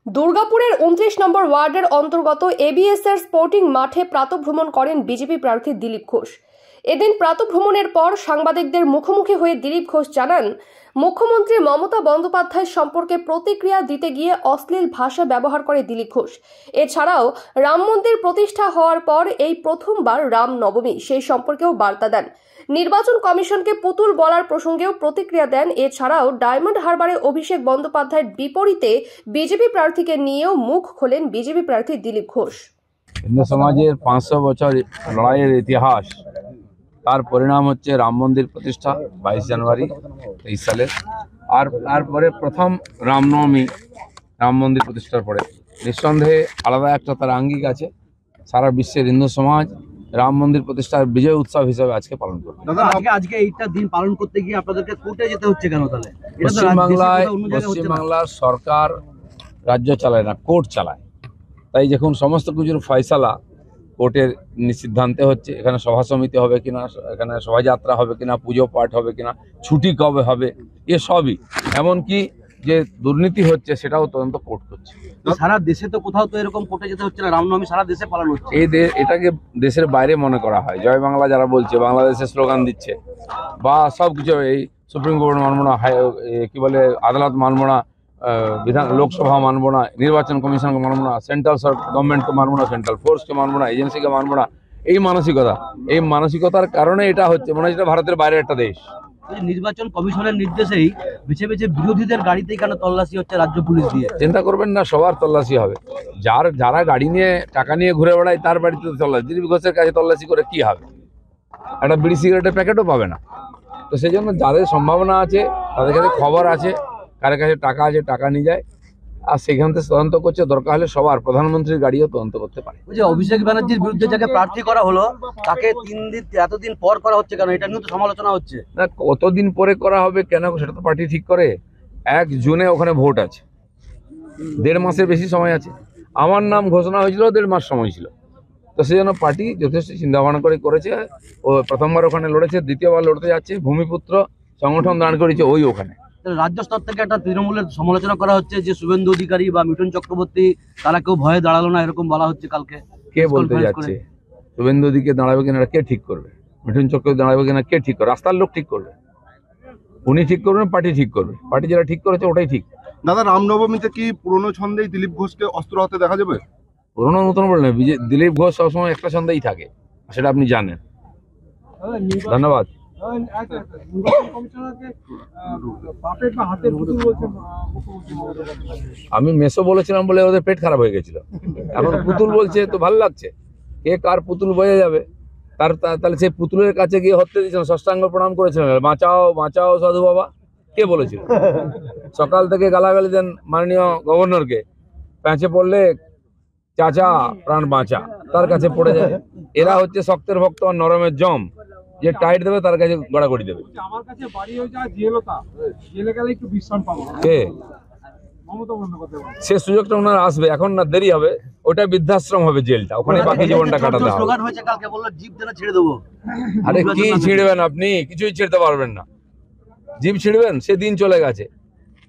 দুর্গাপুরের 29 নম্বর ওয়ার্ডের অন্তর্গত এবিএসএর স্পোর্টিং মাঠে প্রাতঃভ্রমণ করেন বিজেপি প্রার্থী দিলীপ ঘোষ। এদিন প্রাতঃভ্রমণের পর সাংবাদিকদের মুখোমুখি হয়ে দিলীপ ঘোষ জানান, মুখ্যমন্ত্রী মমতা বন্দ্যোপাধ্যায় সম্পর্কে প্রতিক্রিয়া দিতে গিয়ে অশ্লীল ভাষা ব্যবহার করে দিলীপ ঘোষ। এছাড়াও রাম মন্দির প্রতিষ্ঠা হওয়ার পর এই প্রথমবার রাম নবমী সেই সম্পর্কেও বার্তা দেন। নির্বাচন কমিশনকে পুতুল বলার প্রসঙ্গেও প্রতিক্রিয়া দেন। এছাড়াও ডায়মন্ড হারবারে অভিষেক বন্দ্যোপাধ্যায়ের বিপরীতে বিজেপি প্রার্থীকে নিয়েও মুখ খোলেন বিজেপি প্রার্থী দিলীপ ঘোষ। হিন্দু সমাজের 500 বছর লড়াইয়ের ইতিহাস, তার পরিণাম হচ্ছে রাম মন্দির প্রতিষ্ঠা 22 জানুয়ারি 23 সালে। আর তারপরে প্রথম রামনবমী, রাম মন্দির প্রতিষ্ঠার পরে নিঃসন্দেহে আলাদা একটা তার আঙ্গিক আছে। সারা বিশ্বের হিন্দু সমাজ রাম মন্দির প্রতিষ্ঠার বিজয় উৎসব হিসেবে আজকে পালন করে। আজকে এইটা দিন পালন করতে গিয়ে আপনাদেরকে কোর্টে যেতে হচ্ছে কেন? তাহলে পশ্চিমবাংলার সরকার রাজ্য চালায় না, কোর্ট চালায়। তাই যখন সমস্ত কিছুর ফয়সালা কোর্টের সিদ্ধান্তে হচ্ছে, এখানে সভা সমিতি হবে কিনা, এখানে শোভাযাত্রা হবে কিনা, পুজো পাঠ হবে কিনা, ছুটি কবে হবে, এসবই, এমনকি যে দুর্নীতি হচ্ছে সেটাও তদন্ত কোর্ট করছে। সারা দেশে তো কোথাও তো এরকম কোর্টে যেতে হচ্ছে না, রামনবমী সারা দেশে পালন হচ্ছে। এটাকে দেশের বাইরে মনে করা হয়। জয় বাংলা যারা বলছে, বাংলাদেশের স্লোগান দিচ্ছে, বা সব কিছু এই সুপ্রিম কোর্ট মানব না, কি বলে আদালত মানব না, লোকসভা মানব না, নির্বাচন কমিশনকে মানব না, সেন্ট্রাল গভর্নমেন্টকে মানব না, সেন্ট্রাল ফোর্সকে মানব না, এজেন্সিকে মানব না, এই মানসিকতার কারণে এটা হচ্ছে। মনে হয় এটা ভারতের বাইরের একটা দেশ। নির্বাচন কমিশনের নির্দেশেই বেছে বেছে বিরোধীদের গাড়িতেই কেন তল্লাশি হচ্ছে রাজ্য পুলিশ দিয়ে? চিন্তা করবেন না, সবার তল্লাশি হবে। যারা গাড়ি নিয়ে টাকা নিয়ে ঘুরে বেড়ায় তার বাড়িতে তল্লাশি। দিলীপ ঘোষের কাছে তল্লাশি করে কি হবে? একটা বিড়ি সিগারেটের প্যাকেটও পাবে না। তো সেই জন্য যাদের সম্ভাবনা আছে, তাদের কাছে খবর আছে, কার কাছে টাকা আছে, টাকা নিয়ে যায়, আর সেখান থেকে তদন্ত করছে। দরকার হলে সবার প্রধানমন্ত্রীর গাড়িও তদন্ত করতে পারে। অভিষেক ব্যানার্জির বিরুদ্ধে যাকে প্রার্থী করা হলো, তাকে এতদিন পর করা হচ্ছে কেন? এটা নিয়ে তো সমালোচনা হচ্ছে। না, কতদিন পরে করা হবে কেন সেটা তো পার্টি ঠিক করে। 1 জুনে ওখানে ভোট আছে, 1.5 মাসের বেশি সময় আছে। আমার নাম ঘোষণা হয়েছিল 1.5 মাস সময় ছিল। তো সেই জন্য পার্টি যথেষ্ট চিন্তা ভাবনা করে করেছে। ও প্রথমবার ওখানে লড়েছে, দ্বিতীয়বার লড়তে যাচ্ছে। ভূমিপুত্র সংগঠন দাঁড় করেছে ওখানে। রাজ্য স্তর থেকে একটা তৃণমূলের সমালোচনা করা হচ্ছে যে শুভেন্দু অধিকারী বা মিঠুন চক্রবর্তী তারা কেউ ভয়ে দাঁড়ালো না, এরকম বলা হচ্ছে। কালকে কে বলতে যাচ্ছে? শুভেন্দু অধিকারী দাঁড়াবে কিনা কে ঠিক করবে? মিঠুন চক্রবর্তী দাঁড়াবে কিনা কে ঠিক করবে? রাস্তার লোক ঠিক করবে। উনি ঠিক করবেন, পার্টি ঠিক করবে। পার্টি যারা ঠিক করেছে ওটাই ঠিক। দাদা, রামনবমীতে কি পুরনো ছন্দেই দিলীপ ঘোষকে অস্ত্র হাতে দেখা যাবে? পুরোনো নতুন বললেন, দিলীপ ঘোষ সবসময় একটা ছন্দেই থাকে, সেটা আপনি জানেন। ধন্যবাদ। আমি মেসো বলেছিলাম বলে ওদের পেট খারাপ হয়ে গেছিল। এখন পুতুল বলছে তো ভালো লাগছে। কে কার পুতুল বয়ে যাবে, তাহলে সেই পুতুলের কাছে গিয়ে হত্যা দিয়েছিলেন, ষষ্ঠাঙ্গ প্রণাম করেছিলেন, বাঁচাও বাঁচাও সাধু বাবা, কে বলেছিল? সকাল থেকে গালাগালি দেন মাননীয় গভর্নরকে, প্যাঁচে পড়লে চাচা প্রাণ বাঁচা, তার কাছে পড়ে যায়। এরা হচ্ছে শক্তের ভক্ত আর নরমের জম, যে টাইট দেবে তার কাছে গড়াগড়ি দেবে। আমার কাছে বাড়ি হয়ে যায় জেলতা, জেলে গেলে একটু বিশ্রাম পাবো। কে? মমতা বন্দ্যোপাধ্যায়। সে সুযোগটা ওনার আসবে, এখন না, দেরি হবে। ওটা বৃদ্ধাশ্রম হবে, জেলটা ওখানে বাকি জীবনটা কাটাতে হবে। স্লোগান হয়েছে কালকে, বললো জিভ যেন ছেড়ে দেবো। আরে কি ছিঁড়বেন আপনি? কিছুই ছিঁড়তে পারবেন না। জিভ ছিঁড়বেন, সে দিন চলে গেছে।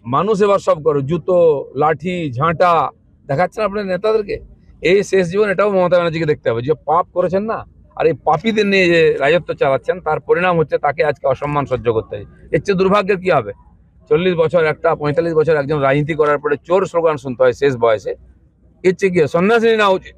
মানুষ এবার সব করে, জুতো, লাঠি, ঝাঁটা দেখাচ্ছেন আপনার নেতাদেরকে। এই শেষ জীবন এটাও মমতা ব্যানার্জিকে দেখতে হবে, যে পাপ করেছেন না, আর এই পাপীদের নিয়ে যে রাজত্ব চালাচ্ছেন, তার পরিণাম হচ্ছে তাকে আজকে অসম্মান সহ্য করতে হয়। এর চেয়ে দুর্ভাগ্যের কি হবে? 40 বছর 45 বছর একজন রাজনীতি করার পরে চোর স্লোগান শুনতে হয় শেষ বয়সে। এর চেয়ে কি সন্ন্যাসী না উচিত?